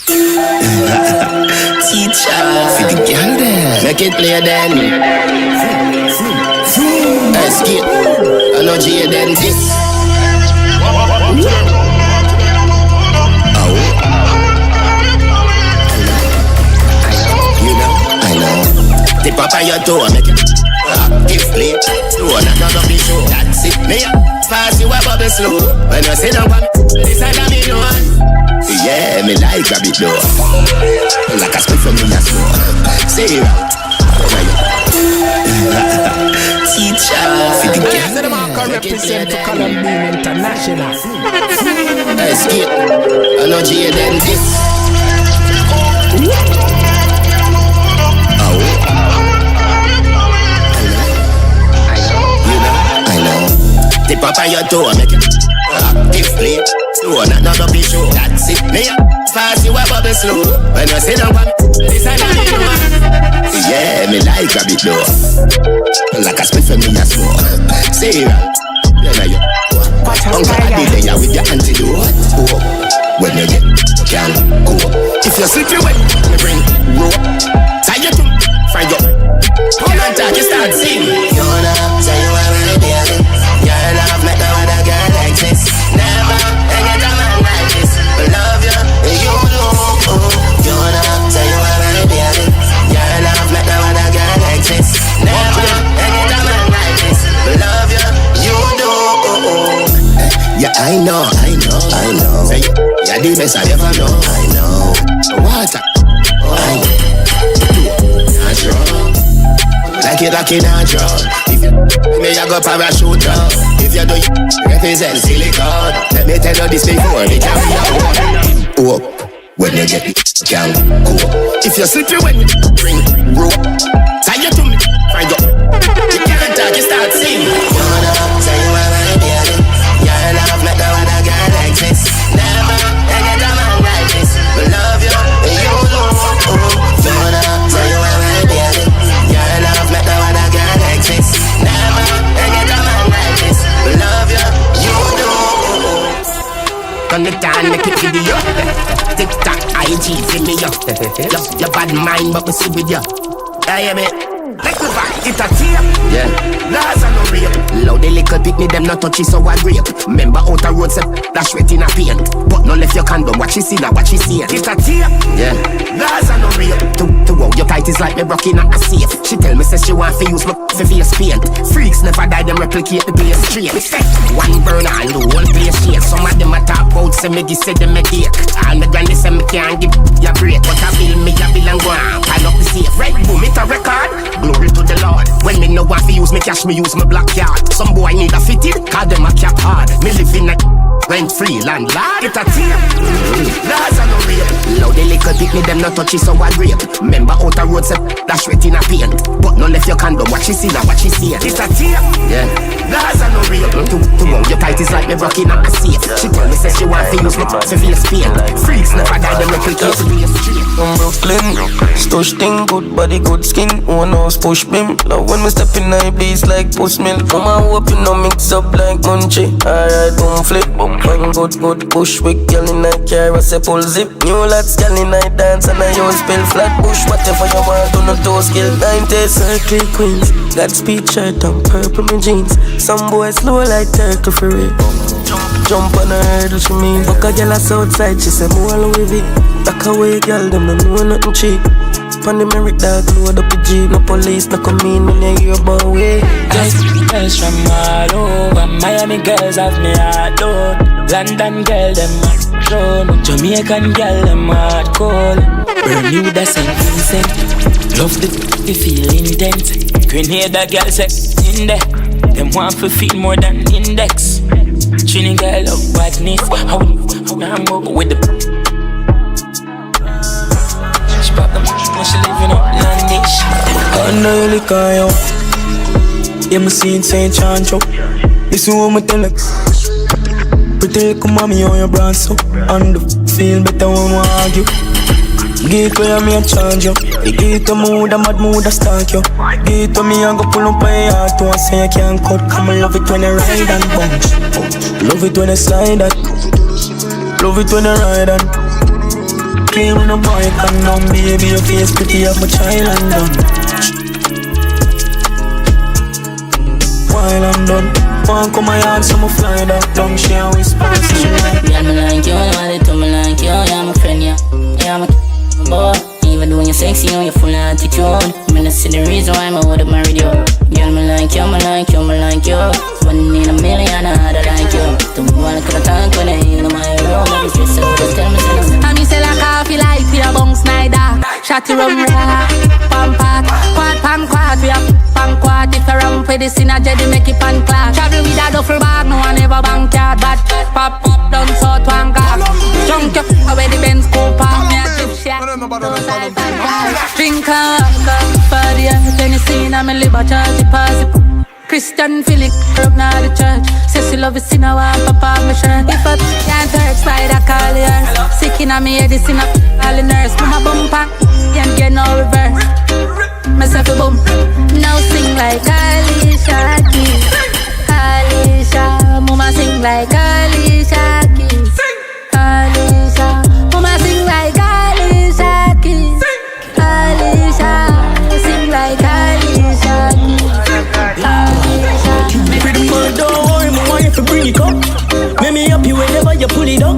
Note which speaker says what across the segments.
Speaker 1: Teacher, for the girl there, make it play then. Escape, I know G then this. I know. Tip up on your toe, make it active play. Slow, not be show. That's it, me fast you a bubble slow. When you sit down, this side of me no one. Yeah, me like grab it though. Like a split from me as slow. Say it out. Teacher, for the girls that can represent for Calum International. Escape, I know G then this. Tip up on your toe, make it active play. Slow, not be show. That's it, me fast you a bubble slow. When you sit down, this side of me no one. Yeah, me like grab it though. Like a split from me as slow. Say it right. Yeah, you Uncle Adi there with your antidote. Oh, when you get, you can go. If you sleep you wet, you bring rope. Tie you to find you. Can't talk, you start singing. You know, say you are my baby. Your love make no other girl like this. Never get a man like this. I love you, you know. You know, say you are my baby. Your love make no other girl like this. Never get a man like this. I love you, you know. Yeah, I know. Say you're the best I ever know. I know. Water. I know. Natural. Like it natural. If you me, I go parachute down. If you do represent silicone, let me tell you this before me carry you up. When you get it, can go. If you sleep you when you bring rope. Tie you to me, find you. You can't talk, you start singing. You know, say you are my baby. Your love make no other girl like this. Never get a man like this. I love you, you know. You know, say you are my baby. Your love make no other girl like this. Never get a man like this. I love you, you know. Turn it down, make it video. TikTok, IG, fill me up. Your bad mind, but we see with you. I hear me. Like we back, it a tear. Yeah. Laws are no real. Loud the little pick me, them not touchy, so I rape. Remember out the road, say, dash wet in a paint. But no left your condom, what she see now, what she see. It a tear. Yeah. Laws are no real. To wow, your tight is like me rocking at a safe. She tell me, says she want to use my face paint. Freaks never die, them replicate the place straight. One burner and the whole place shake. Some of them a talk out, say me this, say them a date. All my granny say me can't give ya break. But I bill me, ya bill and go on. Pile up the safe. Red boom, it a record. Glory to the Lord. When me no want to use me cash, me use my black card. Some boy need a fitted, call them a cap hard. Me live in a rent free landlord. It a tear. Laws are no real. Loud the little dick me, them not touchy, so I rape. Remember out the road, say, dash wet in a paint. But no left your condom, what she see now, what she see. It a tear. Yeah. Laws are no real. To wow, your tight is like me rocking at a safe. She tell me, says she want to use me face paint. Freaks never die, them replicate the place straight.
Speaker 2: From Brooklyn, stush thing, good body, good skin. One house push bim. Love when we step in I blaze like push milk. Come on, hope you no mix up like munchy. Alright, boom flip, boom bang, good push with girl in a car, I say pull zip. New lads, girl in I dance and I use spill flat push. Whatever you want, do not toe skill. 90s circle queens, got speed shirt and purple me jeans. Some boys slow like turtle for real. Jump on a hurdle, she mean. Fuck a girl that's outside, she say more with it. Back away, girl, them don't know nothing cheap. On the Merrick dog, load up the Jeep. No police, no come in when you hear about way.
Speaker 3: Girls from all over. Miami girls have me heart load. London girl, them drone. Jamaican girl, them heart cold. Bermuda, St. Vincent. Love the feel intense. Grenada girl sex in there. Them want to feel more than index. Trini girl love badness. How I'm up with the she pop them when she living up Landish.
Speaker 2: I know you lick on you. Yeah, me seen St. Chancho. This is what me tell her. Pretty little mommy on your brand so. And feel better when we argue. Give it where me a charge you. You give it to mood, a mad mood a stalk you. Give it to me and go pull up my heart to and say you can't cut. Come and love it when you ride and bounce. Love it when you slide that. Love it when you ride and
Speaker 3: clean when a boy come down. Baby, your face pretty up my child and done. While I'm done, one come my yard, so I'ma fly that down. She a whisper, she like,
Speaker 4: yeah, me like you, nobody to me like you. Yeah, my friend, yeah, yeah, my boy. Even though you're sexy, you're full of attitude. Me not see the reason why I would've married you. Girl, me like you, me like you, me like you. One in a million, I'd like you. Don't wanna cut a tank when I in my room. I'm stressed out, just tell me something.
Speaker 5: And me sell a coffee like we a bunk Snyder. Shotty rum raw, pam pat, quad pan quad. We a pan quad. If a rum with this in a jetty, make it pan clad. Travel with a duffel bag, no one ever bank yard. But pop up down south one car. Junk up where the Benz Cooper. Me a chip shot. Drink and walk up for the earth. Tennessee, I'm a liver charge deposit. Christian Philip, up now the church. Says she love it, in a walk up on my shirt. If I can't hurt, slide I call her. Sick in a me head, this in a all the nurse. Mama bumper, can't get no reverse. Myself a boom, now sing like Alicia Keys. Alicia, mama sing like Alicia Keys. Alicia, mama sing like Alicia Keys. Alicia, sing like Alicia Keys.
Speaker 3: Don't worry, my wife to bring it up. Make me happy whenever you pull it up.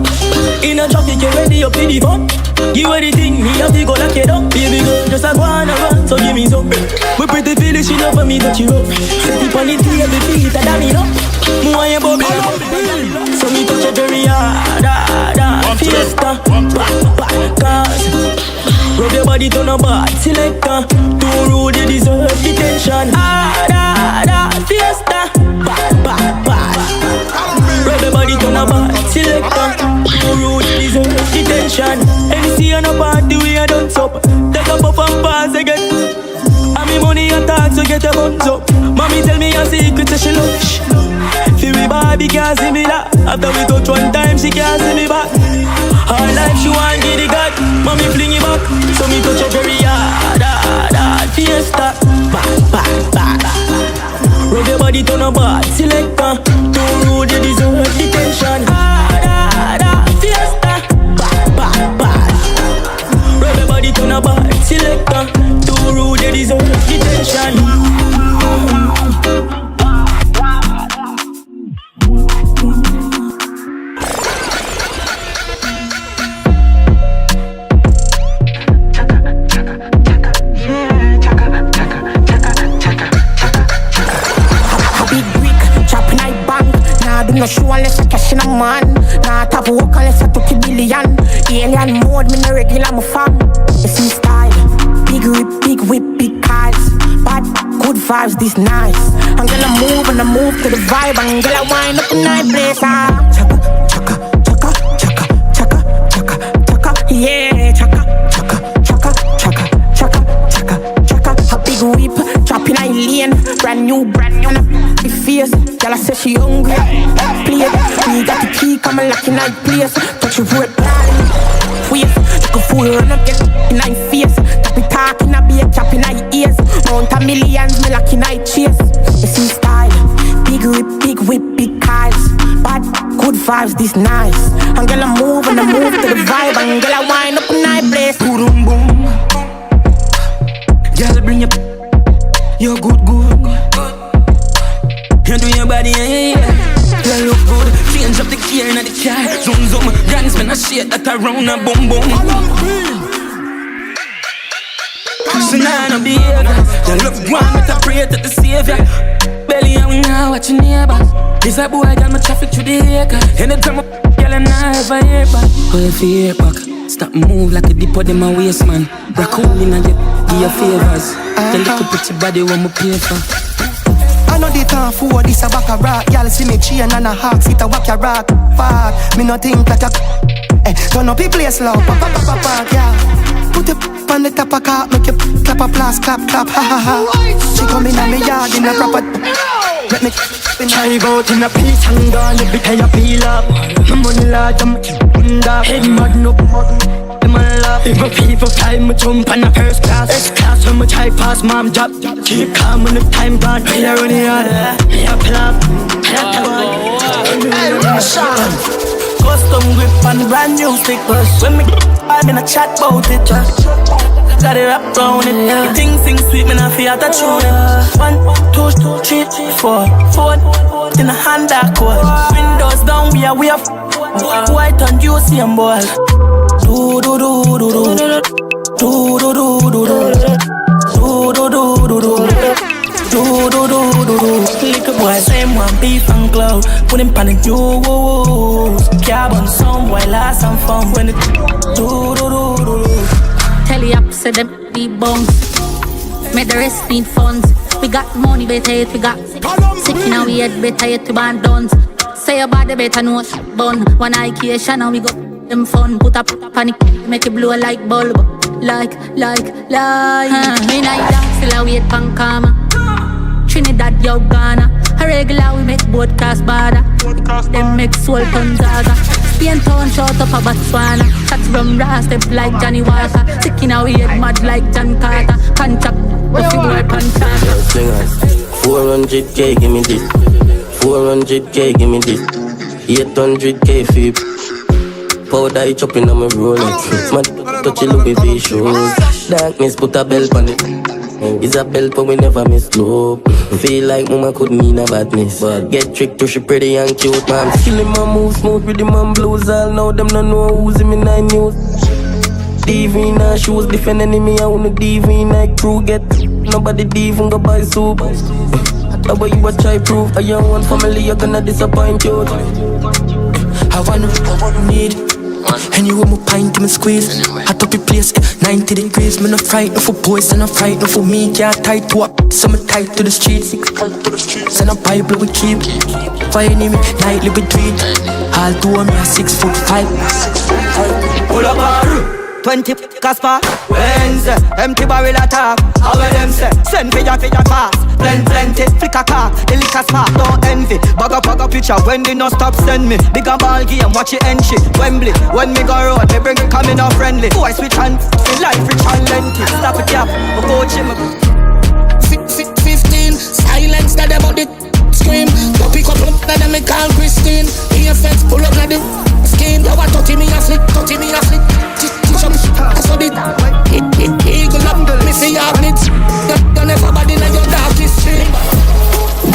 Speaker 3: In a jacket, you ready up in the fun. Give anything, me have to go lock it up. Baby girl, just a go on run, so give me some. We pretty feeling, she love for me touch you up. Set it on the table, feet a damn it up. Me want you bubble up. So me touch it very hard, fiesta, cause rub your body to no bad selector. Too rude, you deserve detention. Fiesta, bad. Rub your body to no bad selector. Too rude, you deserve detention. Anything on a party, we a dance up. Take a puff and pass again. And me money and tax, so get your buns up. Mommy tell me a secret, so she love. Feel me Barbie can't see me that. After we touch one time, she can't see me back. Her life she want get it got. Mommy fling it back. So me touch her very hard. Fiesta, bad. Rub your body to no bad selector. Too rude, you deserve detention. Fiesta, bad. Rub your body to no bad selector. Too rude, you deserve detention.
Speaker 6: No show unless I cash in a man. Not have work unless I took a billion. Alien mode, me no regular, my fam. You see style, big whip, big cars. Bad, good vibes, this nice. I'm gonna move and I move to the vibe. I'm gonna wind up in night place. Chaka, yeah, chaka. A big whip, chopping a lane. Brand new, on a big face. Girl, I say she hungry. Play, we got the key, come and lock in that place. Touch your road, waist. You can fool run up, get in my face. Tap me talking, I be a cap in my ears. Mount a millions, me lock in my chase. You see style, big whip, big cars. Bad, good vibes, this nice. I'm gonna move and I move to the vibe. I'm gonna wind up in my place.
Speaker 3: Boom, boom. Girl, bring your good. You do your body, yeah. You look good. Change up the gear in the car. Zoom. Grands men a shit that around a boom. So now no behavior. You look one with a prayer to the savior. Belly out now, watch your neighbor. This a boy got my traffic through the acre. Anytime I girl and I ever hear back. Hold your fear back. Stop move like a dip of them a waist man. Rock cool in a jet, give your favors. The little pretty body want me pay for.
Speaker 7: I know the time for this a back a rock. Y'all see me chain and a hawk, sit a whack your rock. Fuck, me no think like a turn up your place loud, pop, yeah. Put it on the top of car, make you clap a blast, clap, ha. She come in on me yard in a proper. Let me
Speaker 3: try go in a piece and gone, every time you peel up. My money large, I'm under. Head mud, no mud, in my lap. If my people fly, me jump on a first class. S-class when me try pass mom job. Keep calm when the time gone. Me a run it hard, me a clap. Custom grip and brand new stickers. When me
Speaker 8: hard, me not chat about it. Got it wrapped round it. The things sing sweet, me not feel that tune it. 1, 2, 3, 4, 4 in a hand that cold. Windows down, we are white and juicy and boy. Do do do do do do do do do do do do do do. Little boy, same one beef and cloud. Put him panic, you. Carbon some boy, last and fun when it do do do do.
Speaker 5: Tell you up, say them be bones. Make the rest need funds. We got money, better yet we got sick in our head, better yet we band dons. Say your body better know bun. One IKation and we got them fun. Put up panic, make it blow like bulb. Like Me night down, still I wait pan karma. Trinidad, yo, Ghana. A regular we make both class border. Them make soul ton zaga. Spain town short up a Botswana. Shots from brass, step like Johnny Walker. Sick in our head, mad like John Carter. Contract, if you boy contract.
Speaker 2: 400k, give me this. 400k, give me this. 800k fee. Powder I chopping on my Rolex. My touchy Louis V shoes. Darkness put a belt on it. It's a belt but we never miss slope. Feel like mama could mean a badness, but get tricked to she pretty and cute. Man killing my move smooth with the man blues. All now them don't know who's in me 9 news. DV in her shoes, defend enemy. I wanna DV in her crew. Get nobody even go buy soup. How about you a try proof? A young one family you're gonna disappoint you.
Speaker 8: I wanna need. And you want my pint to me squeeze. Hot up the place, 90 degrees. Me no frightened for boys and no frightened for me. Can't tight to up, so me tight to the streets. Send a Bible we keep. Fire me nightly we tweet. All two me a 6'5". Pull up our 20 Casper Wednesday, empty barrel attack. How them say, send for your fast. Plenty, flick a car, the liquor spark, don't envy. Bag up picture, when they no stop send me. Big a ball game, watch it entry. Wembley, when me go road, they bring it coming off friendly. Boy switch and feel like rich and lengthy. Stop it up, I coach him.
Speaker 9: 15, silence that about it. Scream, go pick up that them me call Christine. EFX pull up like the skin. You want touch me a flick. Teach up, I saw it. Eagle up, me see your blitz. Don't ever body like your darkest stream.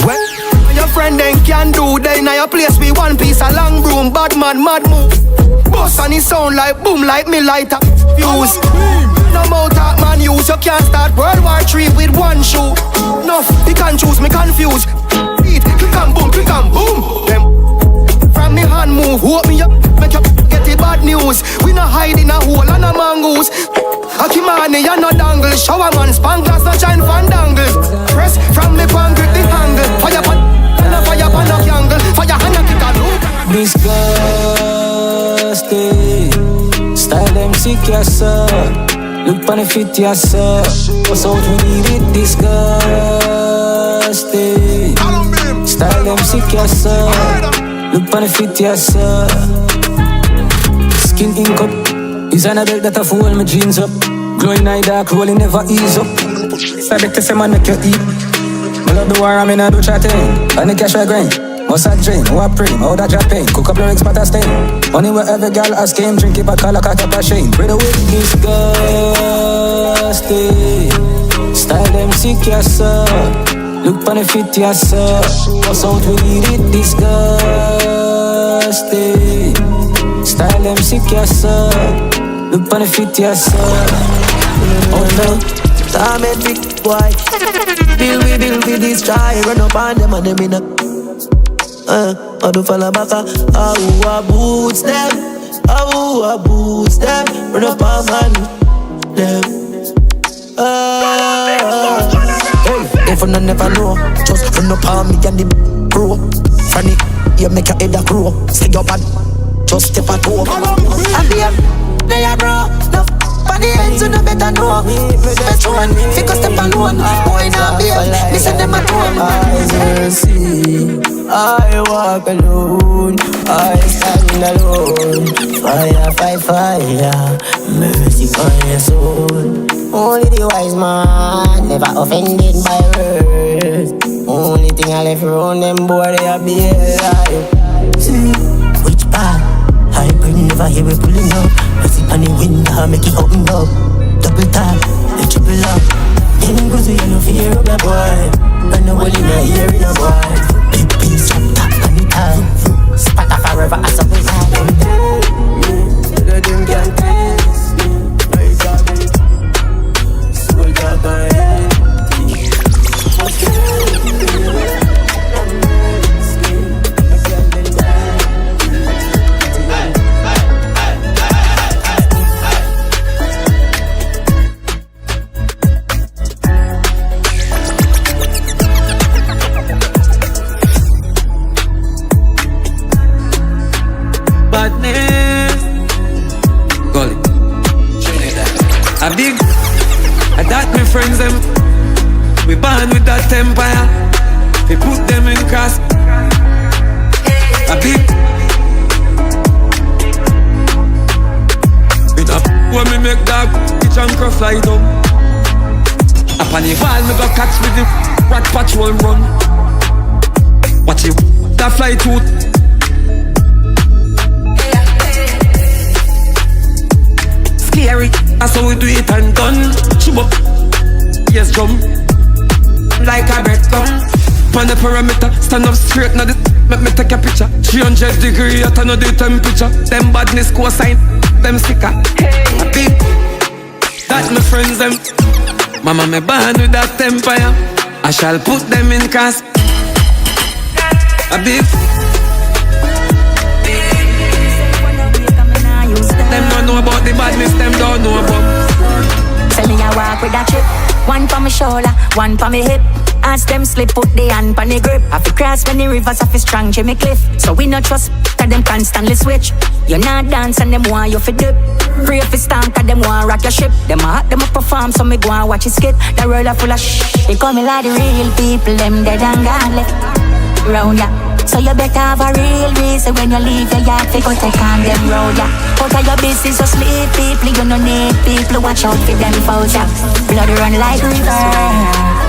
Speaker 7: Well, your friend then can do. They in your place with one piece of long broom. Bad man, mad move. Boss and it sound like boom, like me light up fuse. No more talk man use. You can't start World War III with one shoe. No, you can't choose me confused. Beat, click and boom. Them from me hand move, hope me up, make you get the bad news. We no hide in a hole and a mongoose. Akimani, you no dangle. Shower man, spanglers, no shine fandangles. Press from the pan, grip the angle. Fire pan, and a fire pan of angle. Fire hand and kick a loop.
Speaker 3: Disgusting. Style them sick, yes sir. Look on the fit, yes sir. What's out we need it, disgusting. Style them sick, yes sir. Look on the fit, yes sir. Skin ink up. Is an belt that I fool my jeans up. Glowing eye dark, rolling never ease up. I bet to say man make you eat. I love the war, I'm in a do chatting. And the cash I grind. Must I drain, who I pray, how that drop pain. Cook up lyrics, but I stain. Money where every girl ask him. Drink it, but call a cat up a shame. Bread away, disgusting. Style them sick, yes sir. Look on the fit, yes sir. What's out we need it, disgusting. Style them sick, yes sir. Look on the fit, yes sir.
Speaker 2: Oh no, time and big boy. Bill we destroy. Run up on them and them in a I do follow back. How I boots them. Run up on man them. Hey, if I never know, just run up on me and the bro. Funny, you make your head a grow. Say your bad, just step a toe. And they are bro. No, for the ends you no better know. Best one, because step alone. Boy now be me send them a tone. I walk alone, I stand alone. Fire, mercy for your soul. Only the wise man, never offended by words. Only thing I left around them boy, they are be alive. See, which part? I bring never hear we pulling up. I sit on the window,
Speaker 8: I make it up and up. Double tap, the triple up. Ain't cause you no fear of the boy. And no one in the ear of the boy. Big piece of top on the time. Spatter forever as a wizard. Better them can't taste me. I got it. Soul got my head.
Speaker 10: A big, I that my friends them. We born with that empire. We put them in cast. A big, with a when me make dog, pitch and crow fly down. Up on the wall me go catch with the rat patrol run. Watch it, that fly tooth. Scary, that's how we do it and done. Shoot up, yes drum. Like a breadcrumb. On the perimeter, stand up straight now this. Make me take a picture. 300 degrees at another temperature. Them badness cosign, them sticker. A big, that my friends them. Mama me born with that empire. I shall put them in cast. A big. Them don't know about the badness, them don't know about.
Speaker 11: Tell me I walk with that chip. One for my shoulder, one for my hip. As them slip, put the hand on the grip. I fi cross when the rivers have a strong Jimmy Cliff. So we not trust, cause them constantly switch. You not dance and them want you fi dip. Pray fi stamp, cause them want rock your ship. Them a hot, them a perform, so me go and watch it skit. The world a full of shh. They call me like the real people, them dead and gone left round ya. So you better have a real reason when you leave your yard. Fi go take on them road ya. Out of your business, so sleep people. You no need people, watch out for them fouls ya. Blood run like river.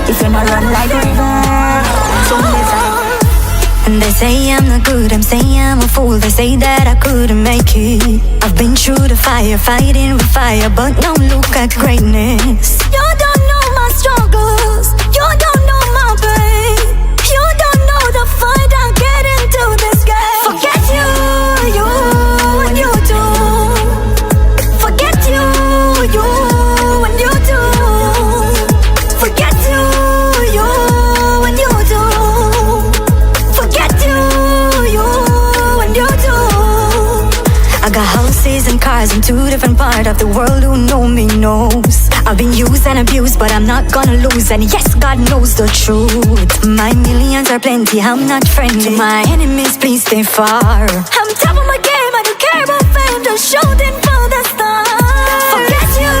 Speaker 11: If you not run like river, so
Speaker 12: and they say I'm not good, I'm saying I'm a fool. They say that I couldn't make it. I've been through the fire, fighting with fire, but don't look at greatness. You don't know my struggles, you don't know my pain. You don't know the fight I get into this game. Forget you and you do. Forget you and you do. Forget you and you do. Forget you and you do. I got houses and cars in 2 different parts of the world. Who know me knows I've been used and abused, but I'm not gonna lose. And yes, God knows the truth. My millions are plenty, I'm not friendly. To my enemies, please stay far. I'm top of my game, I don't care about fame. Just shooting for the stars. Forget you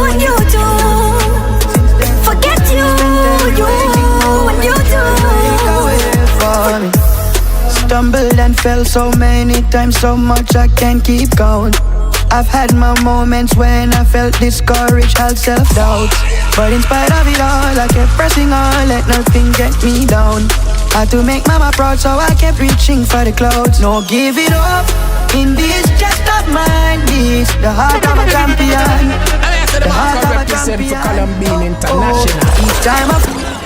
Speaker 12: and you do. Forget you and you do.
Speaker 7: Stumbled and fell so many times, so much I can't keep count. I've had my moments when I felt discouraged, had self-doubt. But in spite of it all, I kept pressing on, let nothing get me down. Had to make mama proud, so I kept reaching for the clouds. No give it up, in this chest of mine, this the heart of a champion. The heart of a champion.
Speaker 13: Calum being international.
Speaker 7: Each time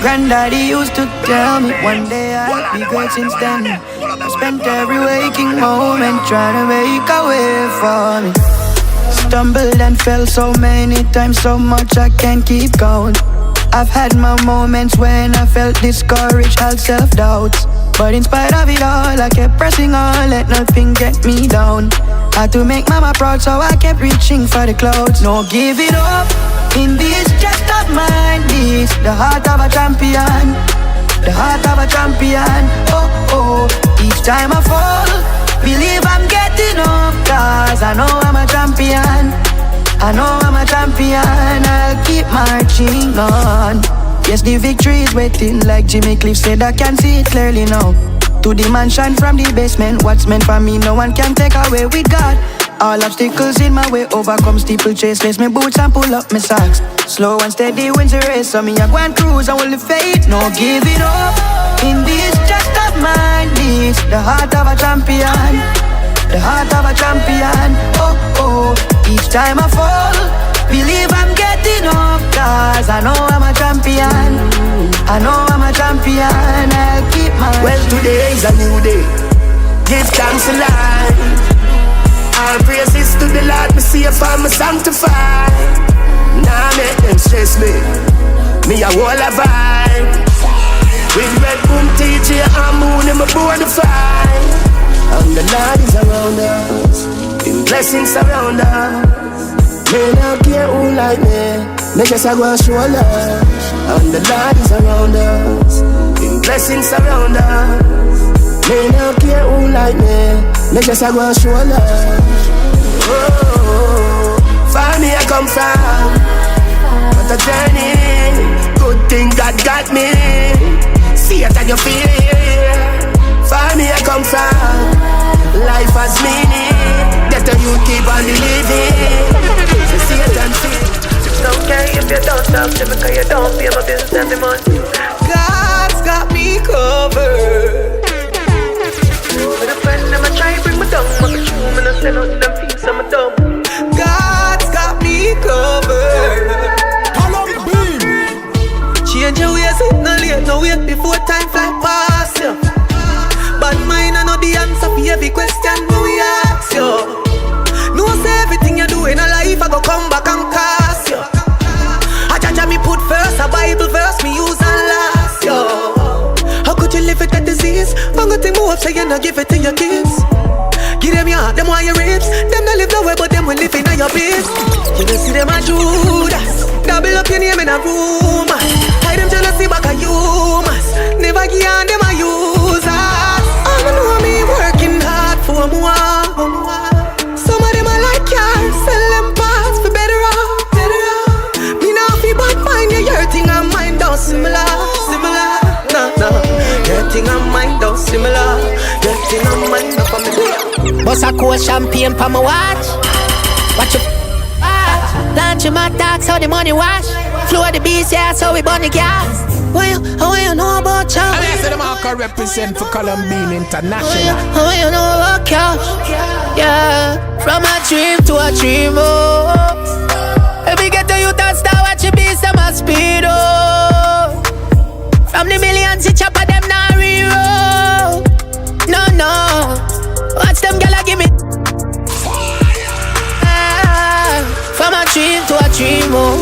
Speaker 7: Granddaddy used to tell me one day I'll be great. Since then I spent every waking moment trying to make a way for me. Stumbled and fell so many times, so much I can't keep count. I've had my moments when I felt discouraged, had self-doubts. But in spite of it all, I kept pressing on, let nothing get me down. Had to make mama proud, so I kept reaching for the clouds. No give it up, in this chest of mine, this the heart of a champion. The heart of a champion, oh oh. Each time I fall, believe I'm getting up, cause I know I'm a champion. I know I'm a champion, I'll keep marching on. Yes, the victory is waiting, like Jimmy Cliff said, I can see it clearly now. To the mansion from the basement, what's meant for me, no one can take away with God. All obstacles in my way, overcome steeplechase. Lace me boots and pull up my socks. Slow and steady wins the race, so me I go and cruise and hold the faith. No give it up, in this chest of mine, this the heart of a champion. The heart of a champion, oh oh.
Speaker 14: Each time I fall, believe I'm getting up, cause I know I'm a champion. I know I'm a champion, I'll keep my...
Speaker 9: Well, today is a new day. Give thanks a lot. All praises to the Lord, me see if I'm sanctified. Nah, make them stress me. Me a wall of vibe. With Red Boom, TJ and Moon in my bonafide. And the Lord is around us. In blessings surround us. Me not care who like me. Me just a go and show love. And the Lord is around us. In blessings surround us. Me not care who like me. Me just a go and show love. Oh, far me I come from. But a journey. Good thing God got me. See it and you feel it. Far me I come from. Life has meaning. Get the youth keep on believing. So see it and see it. It's okay if you don't talk to me, cause you don't pay my bills every month.
Speaker 14: God's got me covered.
Speaker 9: With a friend, I'ma try and bring me down. I'ma be true, I'ma send out them peace, I'm a dumb.
Speaker 14: God's got me covered. Change your ways, no late, no wait before time fly past you. But mine, I know the answer for every question we ask you. No say everything you do in a life, I go come back and cast you. I judge me put first, a Bible verse me use and last you. How could you live with that disease? I'm gonna think more so you not give it to your kids. Give them your heart, them want your ribs. Them not live the way, but them will live in your biz. You don't see them a Judas. Double up your name in a room. Hide them jealousy back a humans. Never give on them a user. I know me working hard for more. Some of them are like cars, sell them parts for better off. Me now feel bad mind, your thing and mine don't similar. No. Your thing and mine don't similar. Your thing and mine don't familiar.
Speaker 15: Bust a cold champagne pa my watch. Watch your launch my tax, how the money wash. Flow the beast, yeah, so we burn the gas. What you know about you?
Speaker 13: And I said the marker represent for Calum International.
Speaker 15: What you know about cash? Yeah, from a dream to a dream, oh. If we get to you, that star, watch your beast, I'm a speed, oh. From the millions, you chop at them, now reroll. No. Watch them gala give me. From a dream to a dream, oh.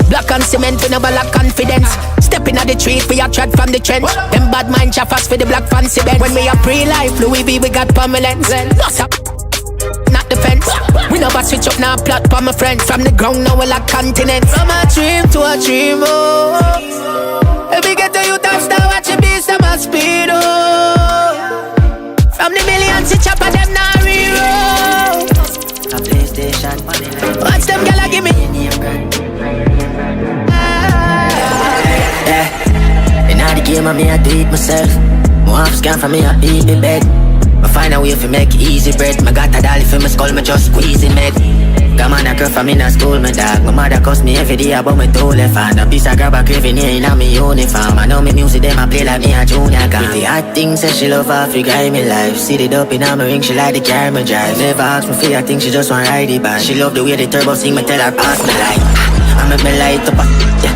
Speaker 15: Black and cement, we never lack confidence. Stepping at the tree, we are trod from the trench. Them bad mind chaffers for the black fancy bend. When we are pre-life, Louis V, we got permanence. Lost up, not defense. We never switch up, now plot for my friends. From the ground, now we lack continents. From a dream to a dream, oh. If we get to you, top star, watch your beast, I'm a speed, oh. From the millions, you chop at them, now reroll.
Speaker 14: A PlayStation,
Speaker 15: watch them gala give me.
Speaker 14: Yeah, in all the game, I me I do it myself. More half scan for me, I eat the bed. I find a way to make easy bread. I got a dolly for my skull, me just squeezing med. Come on, a girl for me in school, my dog. My mother cuss me every day about my toe left hand. A piece of grab a craving here in my uniform. I know me music, them I play like me a junior guy. With the hot things, say she love her, fi guide me life. See it up in my ring, she like the car me drive. Never ask me for a thing, she just want ride it back. She love the way the turbo sing, me tell her pass me like. I make me light up, yeah.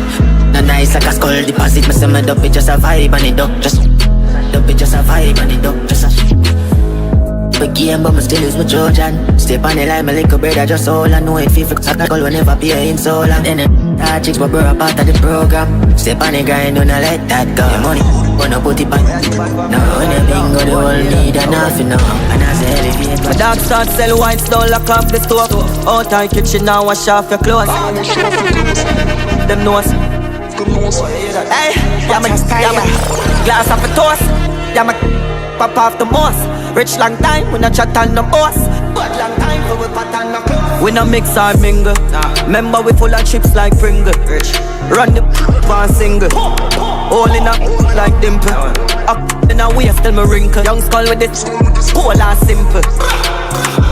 Speaker 14: No nice like a skull deposit. Me say me dope, it just a vibe and it up. Just dope, it just a vibe and it up. Just a big game, but me still use my Trojan. Step on the line, my little brother just all I know it feel for I call whenever pay in so long. Then the chicks but bro a part of the program. Step on the grind, don't let that go. Your money, wanna put it back. Now when the bingo, the whole need enough, you know. And I say elevate. My dog start sell wine, don't lock off the stove. Out our kitchen now, wash off your clothes. Them knows. Hey, yeah me glass off a toast. Yeah me pop off the moss. Rich long time, we no chat on no boss. But long time, we pat on no clothes. We no mix or mingle. Remember we full of chips like Pringle. Run the one single. All in a like dimple. Up in a waist till me wrinkle. Young skull with this whole and simple.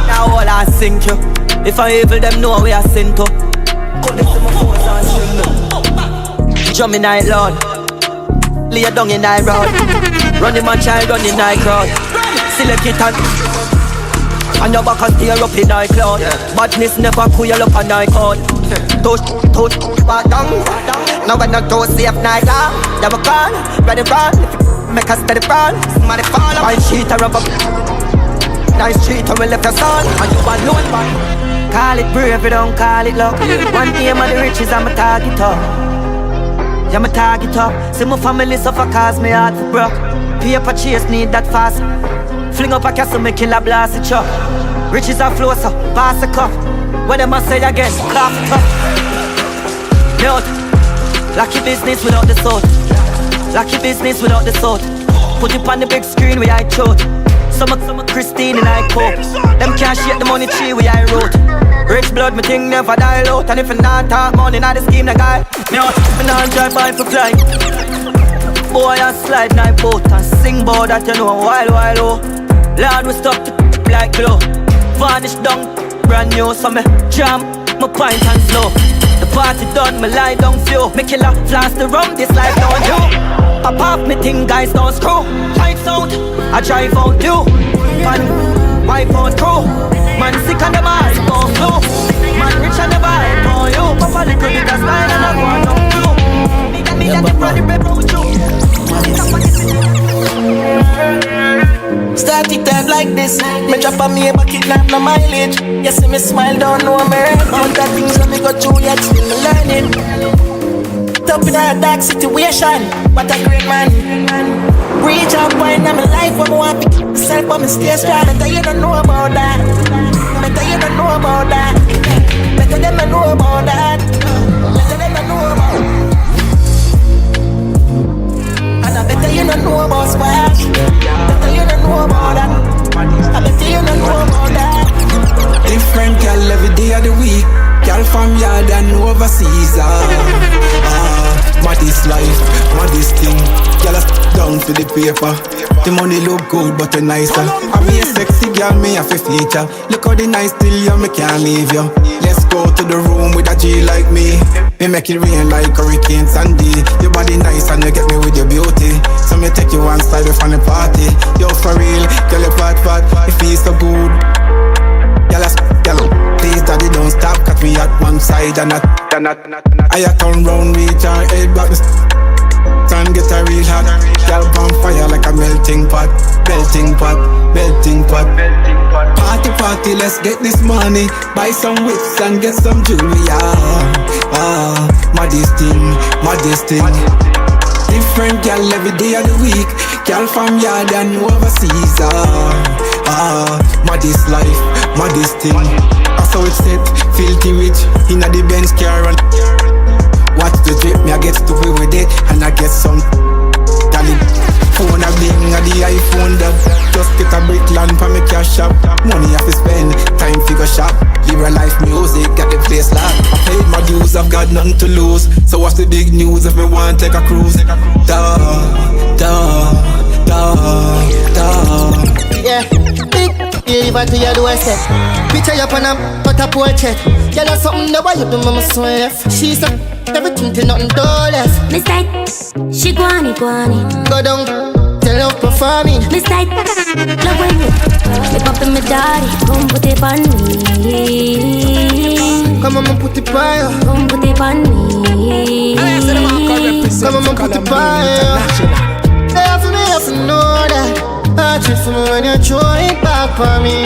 Speaker 14: Now all I sink you. If I evil them know we are sin to. Call it to my force and single. Jump in night lord. Lay down in night road. Run in my child, run in night crowd. Select it and
Speaker 16: And your back a steer up in night cloud. Badness never cool up a night code. Touch, back down. Now when I go safe night down. Never gone, ready run. Make us steady run. Money fall up. I cheat a rubber. Nice cheat and we left your son. And you alone man. Call it brave, don't call it luck. One aim of the riches, I'm a target up. Yeah, my target up. See my family suffer cause me heart for broke. Paper chase need that fast. Fling up a castle, me kill a blast it up. Riches are flow so, pass the cup. What them a say again, clap it up. Note, lucky business without the sword. Lucky business without the sword. Put it on the big screen where I chode. Some Christine and I cope. Them can't shake the money tree where I wrote. Rich blood, me thing never die out. And if I not talk money, not the scheme the guy. Me not drive by for fly. Boy, I slide night boat and sing bout that you know a while oh. Lord, we stop to like glow. Vanish down, brand new. So me jam, my pint and slow. The party done, me lie down few. Me kill a flash the rum, this life don't do. Pop off me thing, guys don't screw. Lights out, I drive out you. Pan, wipe out crew. Man sick on the vibe, on flow. Man rich on the vibe, on you. Papa little bit of style and I go on up you. Me and the brother baby with you.
Speaker 17: Start it out like this. Me drop on me but kidnap no mileage. You see me smile, don't know me hurt. All the things when me go through yet still me learning. Top in a dark situation, but a great man. Reach out point in my life when I want to pick myself, but me stay strong. Better you don't know about that. Better you don't know about that. Better them I know about that. Better them I know about. And I better you don't know about squash. Better you don't know about that. I better you don't know about that.
Speaker 10: Different girl every day of the week. Girl from yard and overseas. Modest life, modest thing. Girl down for the paper. The money look good but you're nicer. I be a sexy girl, me have a feature. Look how the nice till you, me can't leave you. Let's go to the room with a G like me. Me make it rain like Hurricane Sandy. Your body nice and you get me with your beauty. So me take you one side from the party. Yo for real, girl you fat, it feels so good. Girl, please daddy don't stop. Catch me at one side and not. I turn round, reach her head back. Sun get a real hot. Girl on fire like a melting pot. Melting pot. Party, let's get this money. Buy some whips and get some jewelry. Modest thing. Different girl every day of the week. Girl from yard and overseas. Modest life, modest thing. That's how it's set, filthy rich. Inna the Benz car and watch the drip, me I get stupid with it. And I get some darling. Phone a bling, a the iPhone dub. Just get a brick land for me cash up. Money I fi spend, time figure shop. Live a life music, got the place locked. I paid my dues, I've got nothing to lose. So what's the big news if me want take a cruise?
Speaker 17: Yeah, big deliver to your doorstep. Picture you on a butter portrait. Girl, that's something that why you do, mama swear. She said everything till nothing door left.
Speaker 12: Miss Tight, she guani.
Speaker 17: Go down, tell her performing.
Speaker 12: Miss Tight, love when you slip up in my daddy. Come put it on me.
Speaker 17: Come on, put it by you.
Speaker 12: Come put it on me.
Speaker 17: Come on, put it by you. They have to know that. I treat for me when you throw it back for me.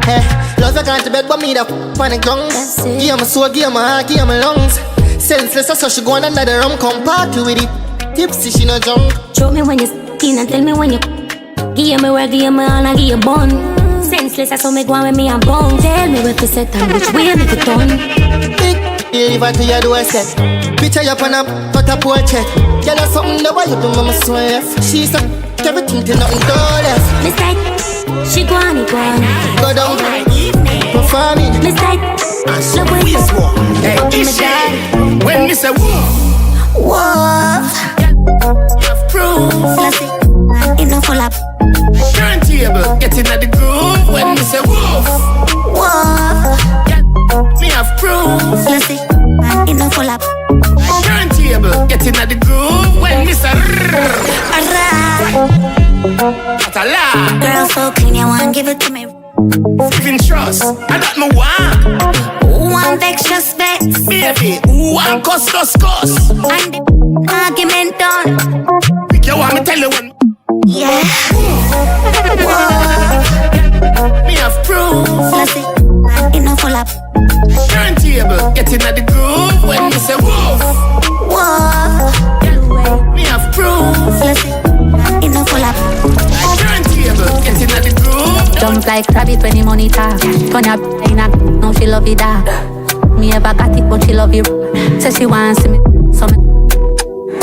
Speaker 17: Hey, love I can't beg but me the on the ground. Give her my soul, give her my heart, give her my lungs. Senseless, so she go on another rum. Come party with it. Tipsy, she no drunk.
Speaker 12: Show me when you're skin and tell me when you. Give me word, give me honor, give you bun. Senseless, I saw me go on with me and bone. Tell me where to set and which way make it turn.
Speaker 17: Big deliver to your doorstep. Picture you on a butter portrait. Girl, that's something that why you do, mama swear. She said everything till nothing door left.
Speaker 12: Miss Tight, she guani.
Speaker 17: Go down, performing.
Speaker 12: Miss Tight, love when you up in my daddy.
Speaker 9: When me say whoa, have proof.
Speaker 12: Classic, enough full up.
Speaker 9: Turntable, getting at the groove. When me say whoa, me have proof.
Speaker 12: Classic, enough full up.
Speaker 9: Turntable, getting at the groove. When me say
Speaker 12: alright.
Speaker 9: That's a
Speaker 1: Clap.
Speaker 12: Girl so clean, you want give it to me.
Speaker 1: Giving trust, I got me one.
Speaker 12: Who want vex, just vex.
Speaker 1: Baby, who want cuss.
Speaker 12: And the argument done.
Speaker 1: Think you want me tell you one?
Speaker 12: Yeah.
Speaker 1: Me have proof.
Speaker 12: Let's see. Enough full up.
Speaker 1: Turntable, getting at the groove when you say woof.
Speaker 12: Whoa.
Speaker 1: Me have proof.
Speaker 12: Let's see. Enough full up.
Speaker 1: Turntable, getting at the groove.
Speaker 5: Jump like rabbit when the money talk. Turn up in a now she love it dark. Me ever got it but she love it. Say she wants me, so me.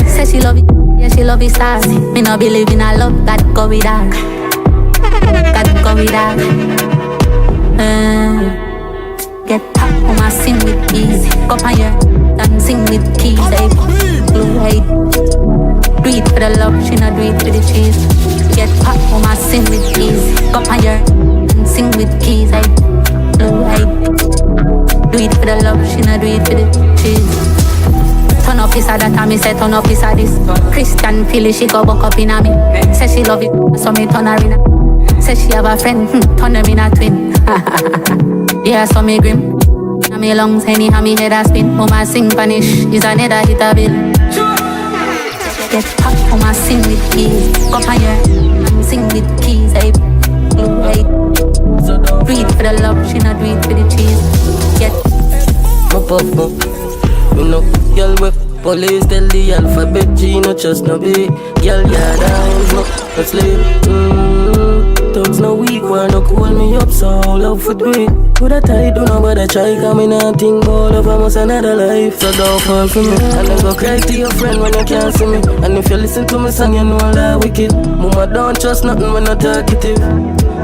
Speaker 5: Say she love it, yeah she love it stars. Me no believe in a love, got go with her. Got go with her. Get top on my sing with ease. Go on your dancing with keys. Blue hate. Do it for the love, she not do it for the cheese. Get pop on my sing with keys. Go on your dancing with keys. Blue hate. Do it for the love, she not do it for the cheese. Turn up is a that, me say turn up is a this. Christian Philly, she go buck up in a me. Say she love it, so me turn her in a. Say she have a friend, turn them in a twin. Yeah, so me grim. Na me lungs henny, and me head a spin. Mama sing Spanish, is another hit a bill. Get pop, mama sing with keys. Go on your sing with keys. Hey, blue, hey. Do it for the love, she not do it for the cheese. Get
Speaker 2: my puff, me no girl with police tell the alphabet G, no just no B. Girl, yeah, down, no sleep. Thugs no weak, why no call me up, so love for do it. Coulda try, do no bother try, cause me not think all of us another life. So don't fall for me, and then go cry to your friend when you can't see me. And if you listen to me song, you know that wicked. Mama don't trust nothing when I talkative,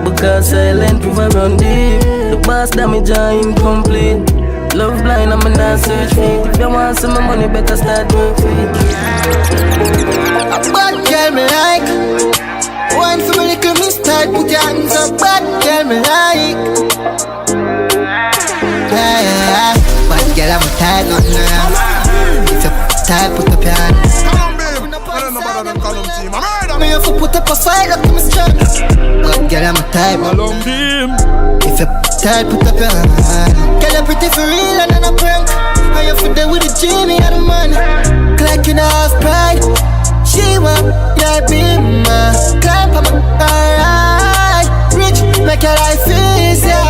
Speaker 2: because silent proof I run deep. The boss damage are incomplete. Love blind, I'm not search for it. If you want some money, better start doing for it.
Speaker 17: A bad girl me like. One for me little mistake, put your hands up. Bad girl me like. Yeah. Bad girl I'm tired, nothing around. If you're tired, put up your hands. Me have to put up a fight up to me strength. Bad girl I'm tired, if you're tired, put up your hands. Girl you're pretty for real and I'm a prank. And you're for there with the Jimmy and the money. Like you know have pride. She want yeah, be my climb on my alright. Rich, make your life easier.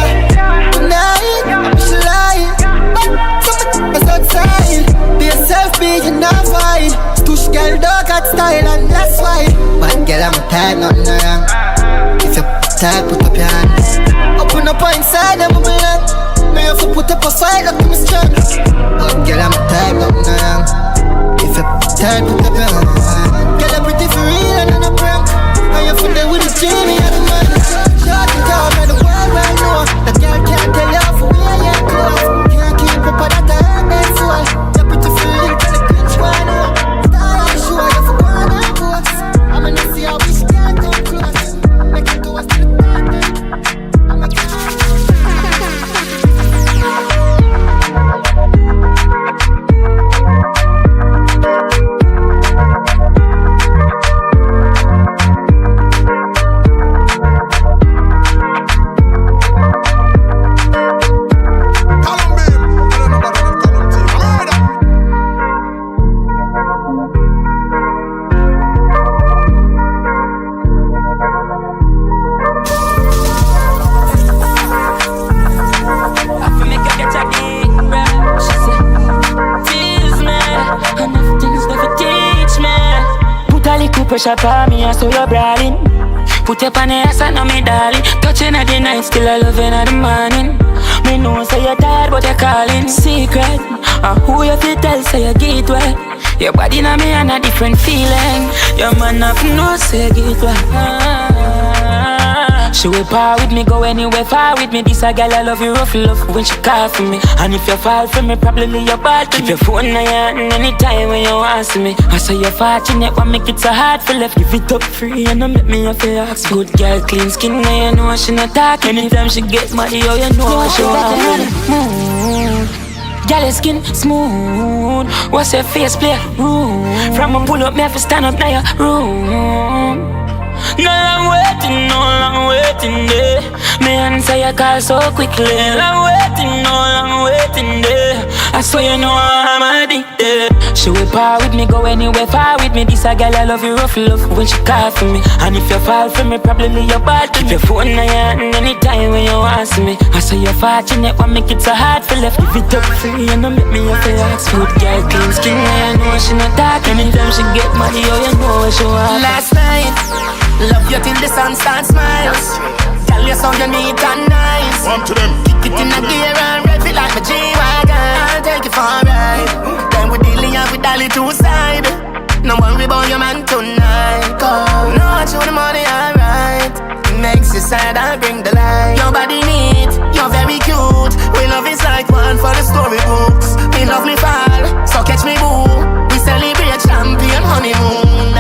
Speaker 17: Tonight, I'm just lying. But something outside. Be yourself, be you not fine. Stush girl, dog got style and that's why. But girl, I'm tired, nothing wrong. If you're tired, put up your hands. Open up inside, I'm a belong. Me have to put up a fight, look to me strong. But girl, I'm tired, nothing wrong. If you're tired, put up your hands. Girl, I'm pretty for real and I'm a prank. And you're from there with the Jimmy and the money. Short and tall, man, the world right now. The girl can't tell you for where you're close. Can't keep up on that hurt soul. You're pretty for real, tell the bitch why now. Star on the show, you're for one and close. I'm gonna see how we can't come close. Make it to us to the party. I'm a
Speaker 3: pressure for me, I saw you brawling. Put up on the ass and on me darling. Touching at the night, still I loving at the morning. Me know say you're tired, but you're calling. Secret, who you feel tell say you get wet. Your body na me and a different feeling. Your man have no say you get wet. She will par with me, go anywhere far with me. This a girl I love you rough love when she call for me. And if you fall for me, probably you're bad. Keep your phone in your hand anytime when you want to me. I say you're fortunate, what make it so hard for left. Give it up free and don't make me have to ask. Good girl, clean skin, now you know she not talk. Anytime she get money, oh you know she want. Girl, your skin smooth. What's your face play? Room. From a pull up, me have to stand up now your room. No long waiting there. Me answer your call so quickly. Long waiting there. I swear you know I'm addicted. She will par with me, go anywhere far with me. This a girl I love you rough love when she call for me. And if you fall for me, probably you're bad. Keep your phone in your hand anytime when you ask me. I saw you're fortunate, what make it so hard for left. Give it up free, you know make me up for ask. Good girl, clean skin, I know she not dark. Anytime she get money, oh you know what she want.
Speaker 15: Last night, love you till the sun starts smiles. Tell you so you neat and nice.
Speaker 18: One to them.
Speaker 15: Kick it in a gear and rev it like my G-Wagon. I'll take it for a ride. Then we dealing and we dolly two side. No worry about your man tonight. Cause no, I show the money alright. Makes you sad, I bring the light. Your body neat, you're very cute. We love is like one for the storybooks. Me love me fall, so catch me boo. We celebrate champion honeymoon.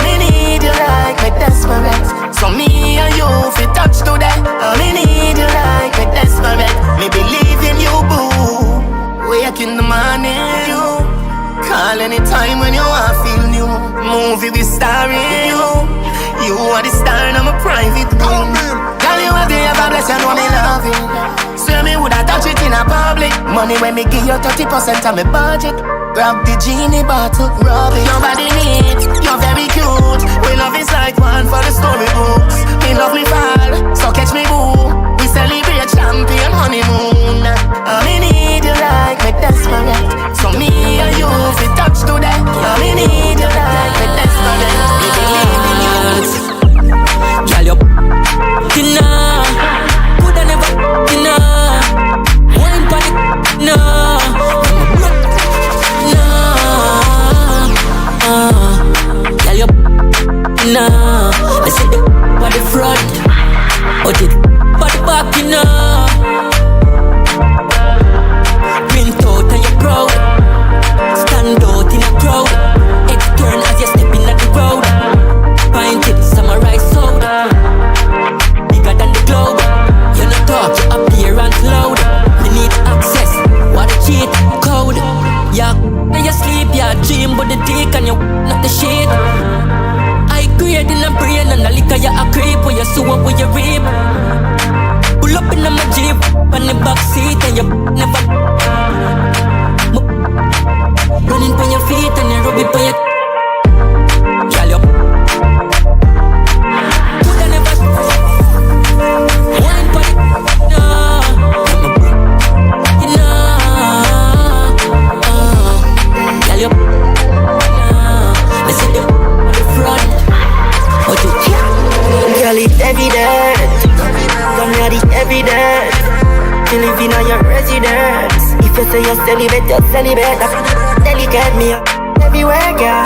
Speaker 15: Me need you like me desperate. So me and you fit touch today. Me need you like me desperate. Me believe in you boo. Wake in the morning, you call anytime when you want feel new. Movie we starring you. You are the star in my private room. Girl, you are the ever blessed, you know me love you. Swear me woulda touch it in a public. Money when me give you 30% of my budget. Grab the genie bottle, rub it. Your body neat, you're very cute. We love is like one for the storybooks. Me love me fall, so catch me boo. We celebrate champion honeymoon. Me need you like me desperate. So me and you fit touch today. Me need you like me desperate. Me believe in you.
Speaker 2: Girl, you dinner. Coulda never dinner. Wine party, no. Girl, you dinner. I said the on the front, but it on the back, you know. Print out and you're proud. Stand out in a crowd. Extern as you step in at the road. Pinted, samurai sword. Bigger than the globe. You're not talk, your appearance loud. Me need access, what a cheat code. Yeah, when you sleep, yeah, dream but the dick and you not the shit. I grade in a brain and a liquor, you a creep. When you sew up with your rib. Pull up in my jeep, on the back seat and you never running on your feet and you rub it on your. Girl, you coulda never wine for it, no. You know, girl, you I see the front, but you
Speaker 16: girl, it's evident. Come here, it's evident. You live in your residence. If you say you're celibate, you're celibate. That's delicate, me everywhere, girl.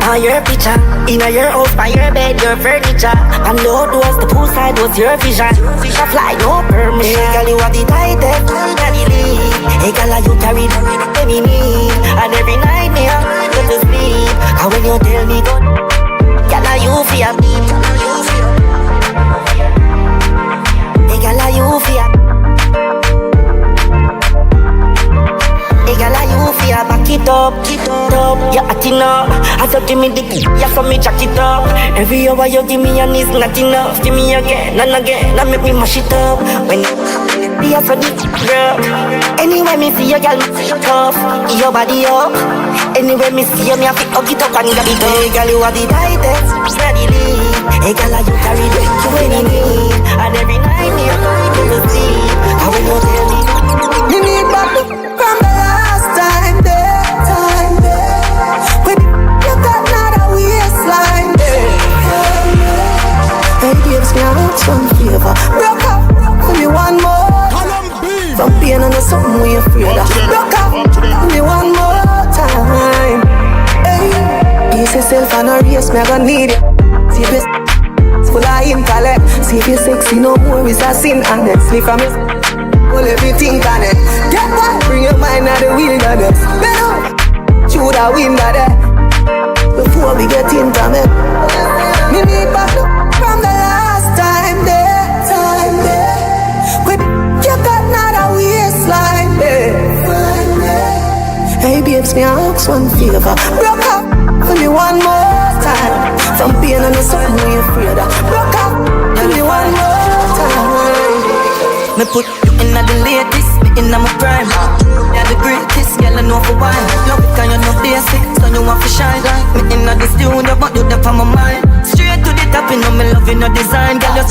Speaker 16: On your picture, in your house, by your bed, your furniture. And the outdoors, the poolside was your vision. Fish a fly, no permission. Hey, girl, you are the tightest, daddy lead. Hey, girl, you carry the feminine. And every night, me, I go to sleep. And when you tell me, go, girl, you feel me. Hey, girl, you feel. Hey, girl, you feel. Back it up, you're acting up. As you give me the key, you saw me jack it up. Every hour you give me and it's not enough. Give me again and again, and make me mash it up. When you for the girl. Anyway, me see you, girl, me see you tough. Your body up. Anyway, me see you, me have to hug it up and grab it up. Hey, girl, you are the tightest, ready lead. Hey, girl, you carry the when you need. And every night, me have to go to sleep. And when you tell me,
Speaker 7: me need back from the last time there. When you got not a waistline there. Hey, gives me out some favor. Broke up, give me one more. From pain and something we afraid of. Broke up, give me one more time. Hey, ease yourself and a race, me I gon' need it. See if it's full of intellect. See if you're sexy, no more is a sin. Honestly, from your hold everything connect. Get that, bring your mind out the wilderness. Better, shoot a wind out there. Before we get into it, me need back from the last time there. When you got not a waistline there. Hey babes, me ask one favor. Broke up for me one more time. From pain and something we afraid
Speaker 16: Me put you in the latest, me in my prime. Yeah, the greatest, girl, I know for why. Love it cause you know basic, so you want to shine. Me in the studio, but you there for my mind. Straight to the top, you know me love in the design. Girl, you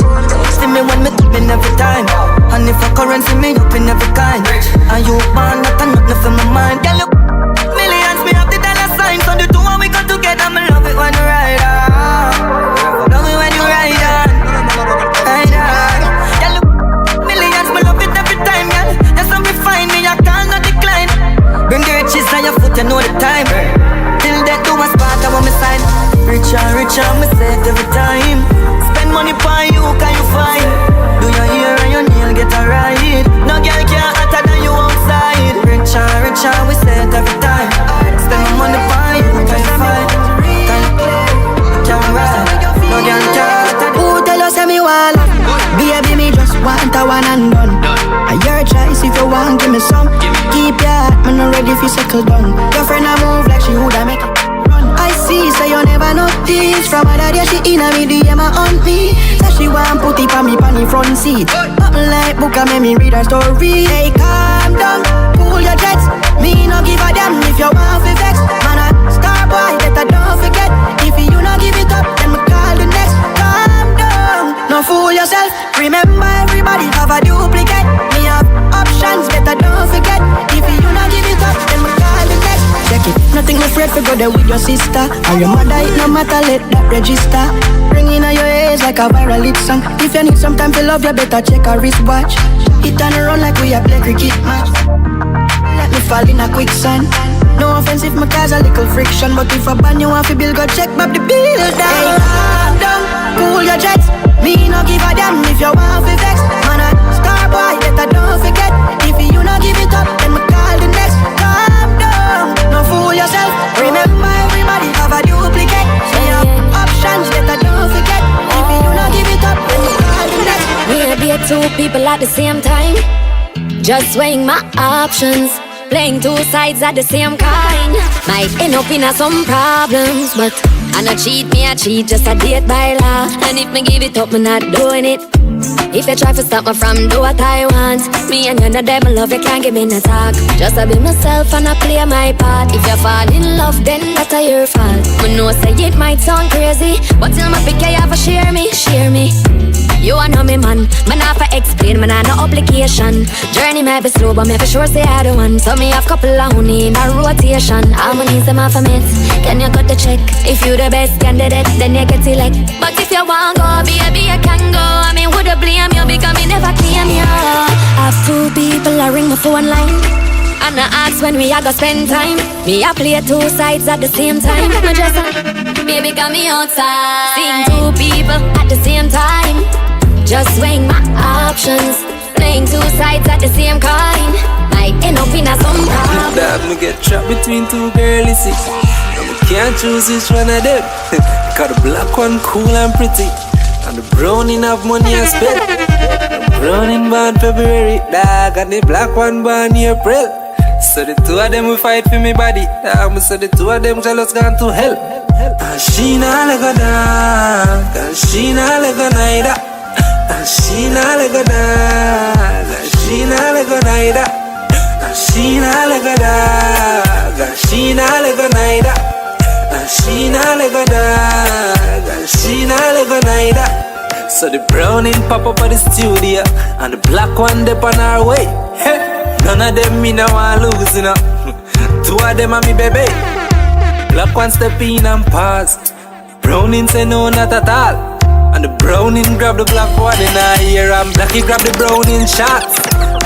Speaker 16: see me when me tipping every time. And if a currency, me up in every kind. And you born, not a nothing for my mind. Girl, you millions, me have the dollar sign. So the two of we go together, me love it when you ride on. Love it when you ride on. Ride on. Girl, you millions, me love it every time, girl. That's how me find me, I cannot decline. Bring the riches on your foot, you know the time. Till that do a spot, I want me sign. Richer, me say it every time. Spend money for you, can you find? Do your hair and your nail get a ride? No girl can't hotter than you outside. Richer, we say it every time. Spend my money for you, can you find? Can ride? No girl can't.
Speaker 6: Who tell us me wall? Baby, me just want a one and done. And your choice if you want, give me some. Keep your heart, man, not ready for settle down. Your friend a move like she woulda make it run. I see, so you never notice. From other day she inna me DM on me. So she want put it on me the front seat. Nothing like book and make me read her story. Hey, calm down, cool your jets. Me no give a damn if you want to vex. Man a star boy, better don't forget. If you no give it up, then me call the next. Calm down, no fool yourself. Remember everybody have a duplicate. Me have options, better don't forget. If you no give it up, then me call the next. Check it, nothing afraid to go there with your sister. Or your mother, it no matter, let that register. Ring in your ears like a viral hit song. If you need some time to love, you better check a wristwatch. It turn around like we a play cricket match. Let me fall in a quicksand. No offense if my cause a little friction, but if a band you want to build, go check back the bill down. Hey, calm down, cool your jets. Me no give a damn if you want to vex. Man a star boy, better don't forget. If you no give it up, then me call the next. Calm down, no fool yourself. Remember everybody have a duplicate. Me have options, better don't forget. If you no give it up, then me call the next.
Speaker 12: Maybe two people at the same time, just weighing my options. Playing two sides at the same kind. Might end up in some problems, but I no cheat, me I cheat, just a date by law. And if me give it up, me not doing it. If you try to stop me from do what I want, me and you know them love, you can't give me no talk. Just a be myself and I play my part. If you fall in love, then that's your fault. Me know say it might sound crazy, but till my pick you have to share me. You are know me man have to explain, man I no obligation. Journey might be slow, but me for sure say I the one. So me have couple of honey in a rotation. Harmonies them off a mates. Can you cut the check? If you the best candidate, then you get elect. But if you want go, baby you can go. I mean would I blame you because me never claim you. Have two people I ring my phone line, and I ask when we a go spend time. Me I play two sides at the same time. Me just baby got me outside. Seeing two people at the same time, just weighing my options. Playing two sides at the same coin. Might end up in a some problem.
Speaker 2: That me get trapped between two girlies. And we can't choose which one of them. Cause the black one cool and pretty, and the brown in have money and spend. The brown in born February, dog, and the black one born April. So the two of them will fight for me body, dog. So the two of them jealous gone to hell. And she not like a dog, and she not like a neither. And she not like a dog, and she not like a neither. And she not like a dog, and she not like a neither. And she not like a dog, and she not like a neither. So the brown in pop up at the studio, and the black one dip on our way. Hey, none of them me no want lose, you know. Two of them are me baby. Black one step in and pass. Brown in say no not at all. And the browning grab the black one in her ear, and blacky grab the browning shot.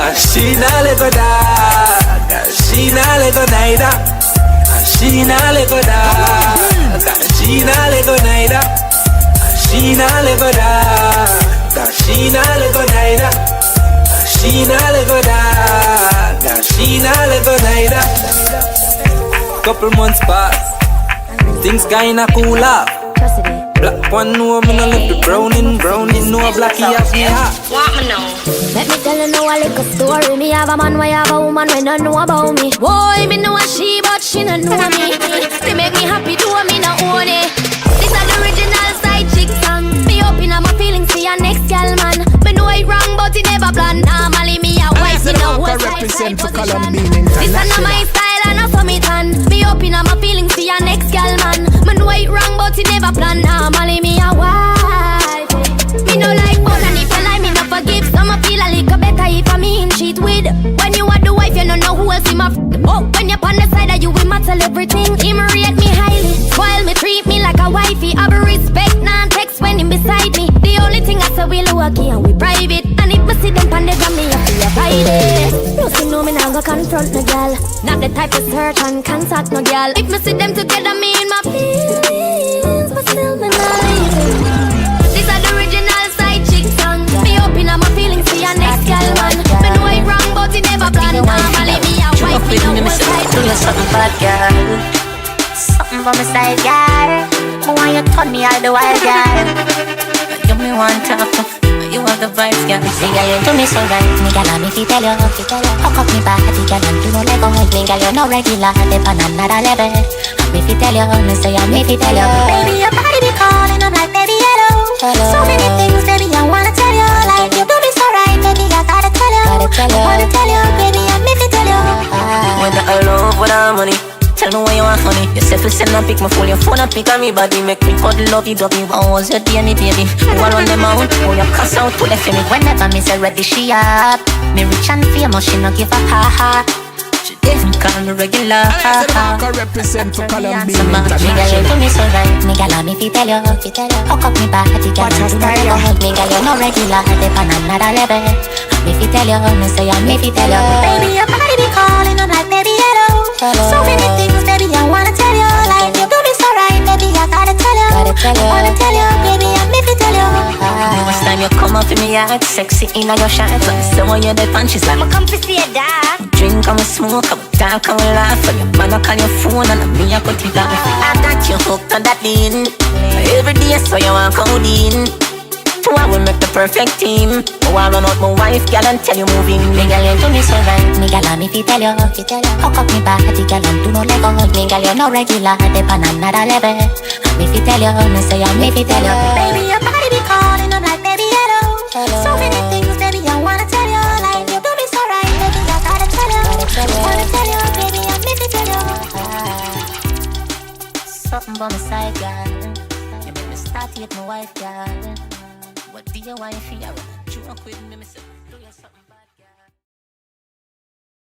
Speaker 2: And she not let go dog, and she not let go neither. And she not let go dog, and she not let go neither. And she not let go dog, and she not let go neither. And she not let go dog, and she not let go neither. Couple months pass, things kinda cool off. Black one know me no left the browning know a blacky as me heart.
Speaker 12: Want me know? Let me tell you now a little story. Me have a man, why have a woman when don't know about me. Boy, me know a she, but she don't know me. They make me happy, do me no own it. This is the original side chick song. Me open up my feelings for your next gal man. Me know it wrong, but it never plan. Nah,
Speaker 13: represent for Calum
Speaker 18: This is not my style and not for me tan. Me open up my feelings for your next girl man. Me know it wrong but he never plan. Normally me a wife. Me no like fun and if you like me no forgive. So me feel a little better if I me in cheat with. When you are the wife you don't know who else in my oh, when you're on the side of you we matter everything. Him rate me highly, spoil me, treat me like a wifey. Have respect, nah text when him beside me. The only thing I say we low key and we private. And if me see them pan the gram me I feel fight it. No see no me nah go confront no girl. Not the type of search and contact no girl. If me see them together me in my feelings, but still me not leaving. These are the original side chick song. Me open up my feelings for your next girl man. Me know it wrong but it never plan. Normally me a wife me no one side.
Speaker 11: Do you something bad girl? Something for my side girl. Who want you turn me all the while girl? You me want to you have the vibes, girl. See, girl, you do me so right. Me, girl, I'm if you tell you. Hook up me body, girl, and do no let go. Me, girl, you no regular, dip on another level. I'm if you tell you, me say I'm if you tell you. Baby, your body be calling, I'm like, baby, hello. So many things, baby, I wanna tell you. Like, you do me so right, baby, I gotta tell you. I wanna tell you, baby, I'm if you tell you.
Speaker 2: When I love with our money. Tell me what you want, honey. You say, send a pic, my phone, your phone a pic on me body. Make me cuddle, love you, dub me. What was your DNA, baby? Who all on them out? Pull your cuss out, pull it for me.
Speaker 11: Whenever me say ready, she up. Me rich and famous, she no give a ha-ha.
Speaker 2: She didn't call me regular.
Speaker 13: I represent for Calum
Speaker 11: Me girl, you do me so right. Me girl, I'm if you tell you. Hook up me body, girl, and do not go. Me girl, you no regular, dip on another level. I'm if you tell you, me say I'm if you tell you. Baby, your body be calling, I'm like, baby, hello. So many things, baby, I wanna tell you. Like, you do me so right, baby, I gotta tell you. I wanna tell you, baby, I'm if you tell you.
Speaker 2: Next time you come up in me yard, sexy in your shirt. So when you're dead punches, like,
Speaker 11: I'ma come to see you, dad.
Speaker 2: Drink and we smoke, and we talk and we laugh. And your man a call your phone and me a cut it off. I got you hooked on that lean. Every day so you want codeine. So I will make the perfect team. Oh, I run out my wife, girl, and tell you moving.
Speaker 11: Me girl, you do me so right. Me girl, I'm if you tell you. Hook up me body, girl, and do no let go. Me girl, you no regular, dip on another level. I'm if you tell you, me say I'm if you tell you. Baby, your body be calling, I'm like, baby, hello. So many things, baby, I wanna tell you. Like, you do me so right, baby, I gotta tell you. I wanna tell you, baby, I'm if you tell you. Something by my side, girl. You make me start with my wife, girl. What do you want for you? You want with me, myself?